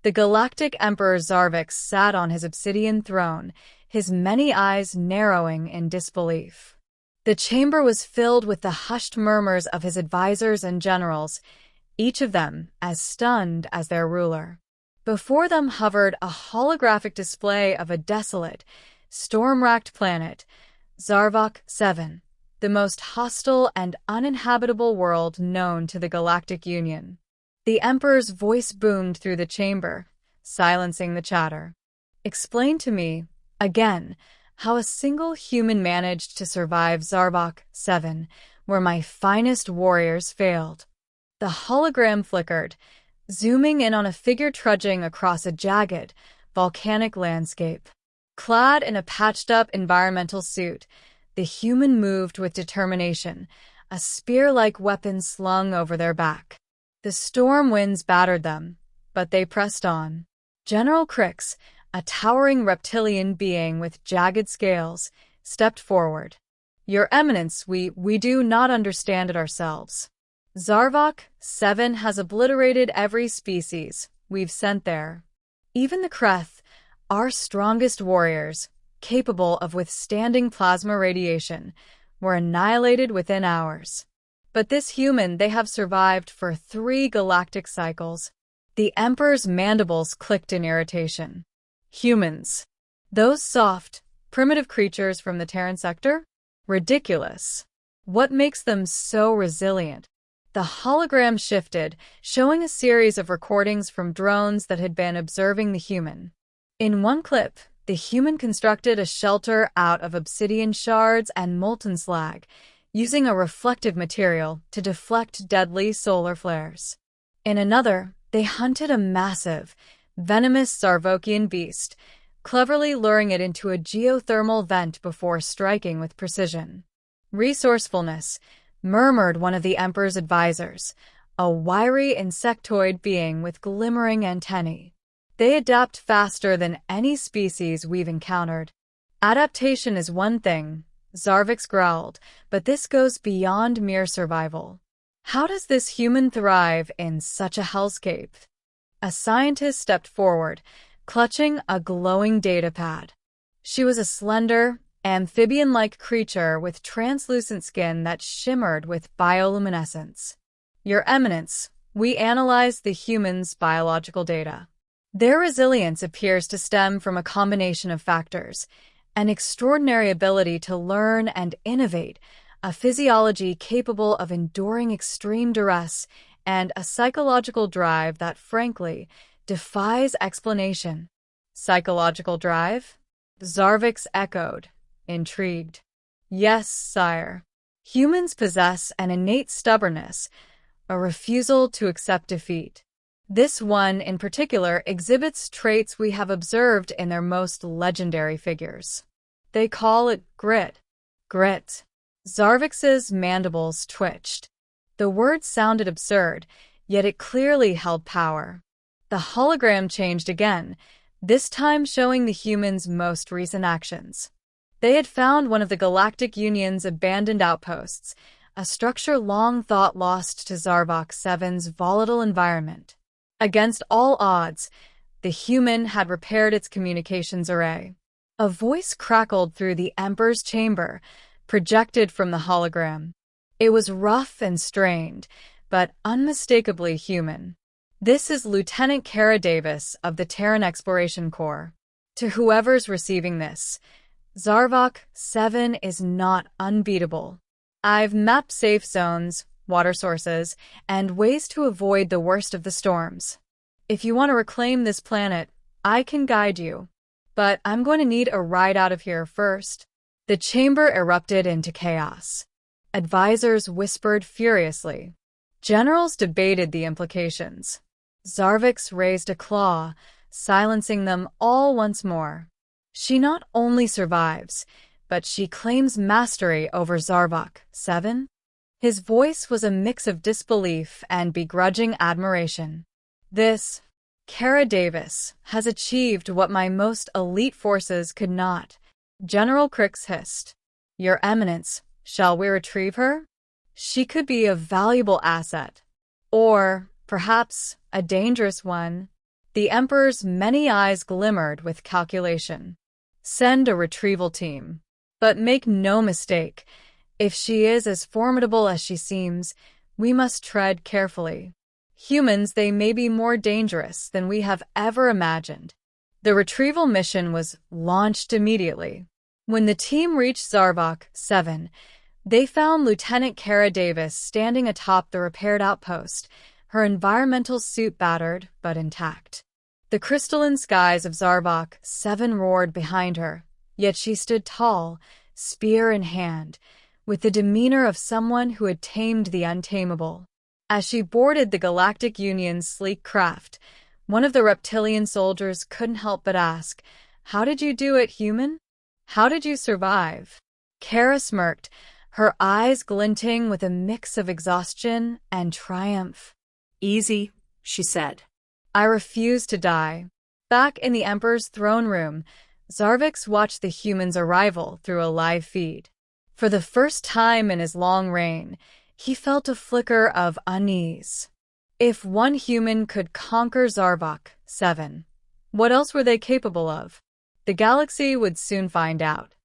The Galactic Emperor Xarvix sat on his obsidian throne, his many eyes narrowing in disbelief. The chamber was filled with the hushed murmurs of his advisors and generals, each of them as stunned as their ruler. Before them hovered a holographic display of a desolate, storm-wracked planet, Xarvix 7, the most hostile and uninhabitable world known to the Galactic Union. The Emperor's voice boomed through the chamber, silencing the chatter. "Explain to me, again, how a single human managed to survive Xarvix 7, where my finest warriors failed." The hologram flickered, zooming in on a figure trudging across a jagged, volcanic landscape. Clad in a patched-up environmental suit, the human moved with determination, a spear-like weapon slung over their back. The storm winds battered them, but they pressed on. General Xarvix, a towering reptilian being with jagged scales, stepped forward. "Your Eminence, we do not understand it ourselves. Xarvix 7 has obliterated every species we've sent there. Even the Kreth, our strongest warriors, capable of withstanding plasma radiation, were annihilated within hours. But this human they have survived for 3 galactic cycles." The Emperor's mandibles clicked in irritation. "Humans. Those soft, primitive creatures from the Terran sector? Ridiculous. What makes them so resilient?" The hologram shifted, showing a series of recordings from drones that had been observing the human. In one clip, the human constructed a shelter out of obsidian shards and molten slag, using a reflective material to deflect deadly solar flares. In another, they hunted a massive, venomous Xarvokian beast, cleverly luring it into a geothermal vent before striking with precision. "Resourcefulness," murmured one of the Emperor's advisors, a wiry insectoid being with glimmering antennae. "They adapt faster than any species we've encountered." "Adaptation is one thing," Xarvix growled, "but this goes beyond mere survival. How does this human thrive in such a hellscape?" A scientist stepped forward, clutching a glowing data pad. She was a slender, amphibian-like creature with translucent skin that shimmered with bioluminescence. "Your Eminence, we analyzed the human's biological data. Their resilience appears to stem from a combination of factors: an extraordinary ability to learn and innovate, a physiology capable of enduring extreme duress, and a psychological drive that, frankly, defies explanation." "Psychological drive?" Xarvix echoed, intrigued. "Yes, sire. Humans possess an innate stubbornness, a refusal to accept defeat. This one, in particular, exhibits traits we have observed in their most legendary figures. They call it grit." "Grit." Xarvix's mandibles twitched. The word sounded absurd, yet it clearly held power. The hologram changed again, this time showing the human's most recent actions. They had found one of the Galactic Union's abandoned outposts, a structure long thought lost to Xarvix 7's volatile environment. Against all odds, the human had repaired its communications array. A voice crackled through the Emperor's chamber, projected from the hologram. It was rough and strained, but unmistakably human. "This is Lieutenant Kara Davis of the Terran Exploration Corps. To whoever's receiving this, Xarvix 7 is not unbeatable. I've mapped safe zones, water sources, and ways to avoid the worst of the storms. If you want to reclaim this planet, I can guide you. But I'm going to need a ride out of here first." The chamber erupted into chaos. Advisors whispered furiously. Generals debated the implications. Xarvix raised a claw, silencing them all once more. "She not only survives, but she claims mastery over Xarvix 7? His voice was a mix of disbelief and begrudging admiration. "This, Kara Davis, has achieved what my most elite forces could not," General Xarvix hissed. "Your Eminence, shall we retrieve her? She could be a valuable asset. Or, perhaps, a dangerous one." The Emperor's many eyes glimmered with calculation. Send a retrieval team. But make no mistake, if she is as formidable as she seems, we must tread carefully. Humans, they may be more dangerous than we have ever imagined. The retrieval mission was launched immediately. When the team reached Xarvix 7, they found Lieutenant Kara Davis standing atop the repaired outpost, her environmental suit battered but intact. The crystalline skies of Xarvix 7 roared behind her, yet she stood tall, spear in hand, with the demeanor of someone who had tamed the untamable. As she boarded the Galactic Union's sleek craft, one of the reptilian soldiers couldn't help but ask, "How did you do it, human? How did you survive?" Kara smirked, her eyes glinting with a mix of exhaustion and triumph. "Easy," she said. "I refuse to die." Back in the Emperor's throne room, Xarvix watched the humans' arrival through a live feed. For the first time in his long reign, he felt a flicker of unease. If one human could conquer Xarvix 7, what else were they capable of? The galaxy would soon find out.